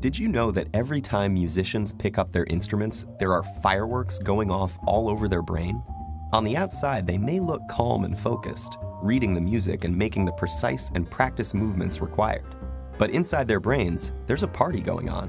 Did you know that every time musicians pick up their instruments, there are fireworks going off all over their brain? On the outside, they may look calm and focused, reading the music and making the precise and practiced movements required. But inside their brains, there's a party going on.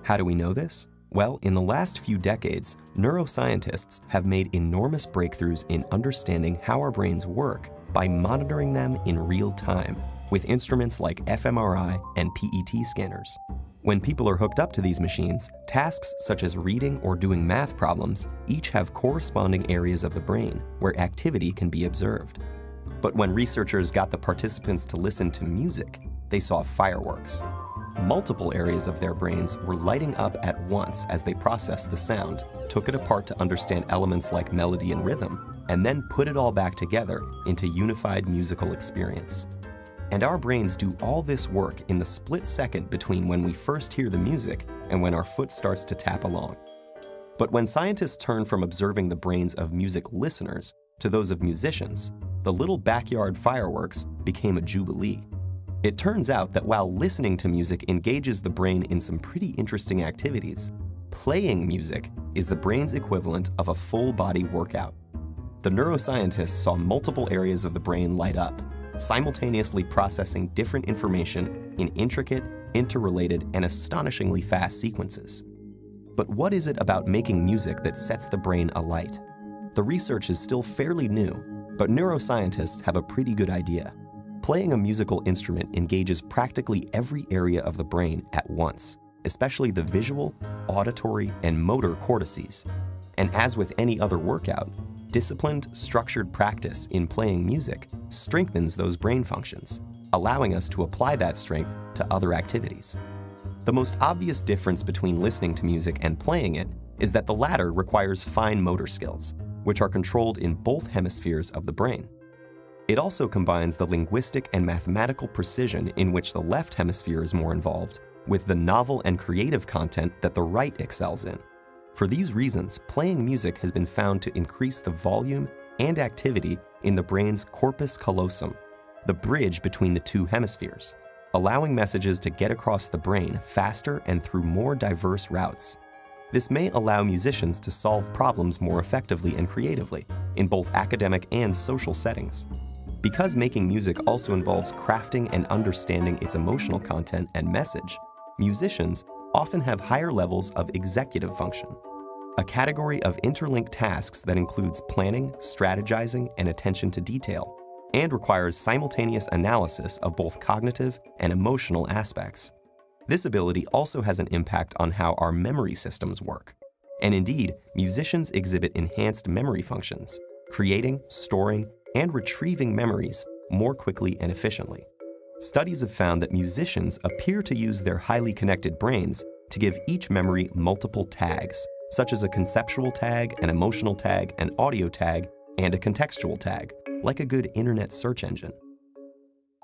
How do we know this? Well, in the last few decades, neuroscientists have made enormous breakthroughs in understanding how our brains work by monitoring them in real time with instruments like fMRI and PET scanners. When people are hooked up to these machines, tasks such as reading or doing math problems each have corresponding areas of the brain where activity can be observed. But when researchers got the participants to listen to music, they saw fireworks. Multiple areas of their brains were lighting up at once as they processed the sound, took it apart to understand elements like melody and rhythm, and then put it all back together into unified musical experience. And our brains do all this work in the split second between when we first hear the music and when our foot starts to tap along. But when scientists turn from observing the brains of music listeners to those of musicians, the little backyard fireworks became a jubilee. It turns out that while listening to music engages the brain in some pretty interesting activities, playing music is the brain's equivalent of a full-body workout. The neuroscientists saw multiple areas of the brain light up, simultaneously processing different information in intricate, interrelated, and astonishingly fast sequences. But what is it about making music that sets the brain alight? The research is still fairly new, but neuroscientists have a pretty good idea. Playing a musical instrument engages practically every area of the brain at once, especially the visual, auditory, and motor cortices. And as with any other workout, disciplined, structured practice in playing music strengthens those brain functions, allowing us to apply that strength to other activities. The most obvious difference between listening to music and playing it is that the latter requires fine motor skills, which are controlled in both hemispheres of the brain. It also combines the linguistic and mathematical precision in which the left hemisphere is more involved, with the novel and creative content that the right excels in. For these reasons, playing music has been found to increase the volume and activity in the brain's corpus callosum, the bridge between the two hemispheres, allowing messages to get across the brain faster and through more diverse routes. This may allow musicians to solve problems more effectively and creatively in both academic and social settings. Because making music also involves crafting and understanding its emotional content and message, musicians often have higher levels of executive function, a category of interlinked tasks that includes planning, strategizing, and attention to detail, and requires simultaneous analysis of both cognitive and emotional aspects. This ability also has an impact on how our memory systems work. And indeed, musicians exhibit enhanced memory functions, creating, storing, and retrieving memories more quickly and efficiently. Studies have found that musicians appear to use their highly connected brains to give each memory multiple tags, such as a conceptual tag, an emotional tag, an audio tag, and a contextual tag, like a good internet search engine.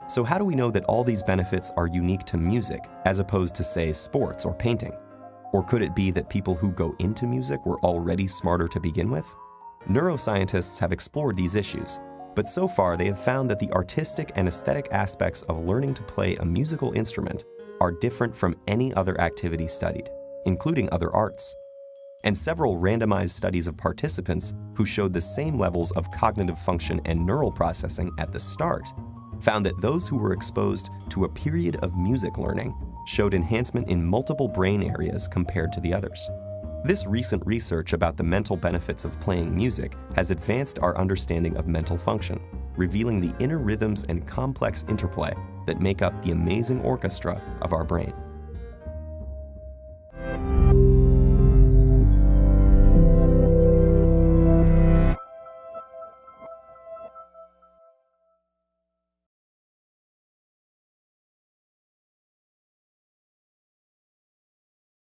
So how do we know that all these benefits are unique to music, as opposed to, say, sports or painting? Or could it be that people who go into music were already smarter to begin with? Neuroscientists have explored these issues, but so far they have found that the artistic and aesthetic aspects of learning to play a musical instrument are different from any other activity studied, including other arts. And several randomized studies of participants who showed the same levels of cognitive function and neural processing at the start found that those who were exposed to a period of music learning showed enhancement in multiple brain areas compared to the others. This recent research about the mental benefits of playing music has advanced our understanding of mental function, revealing the inner rhythms and complex interplay that make up the amazing orchestra of our brain.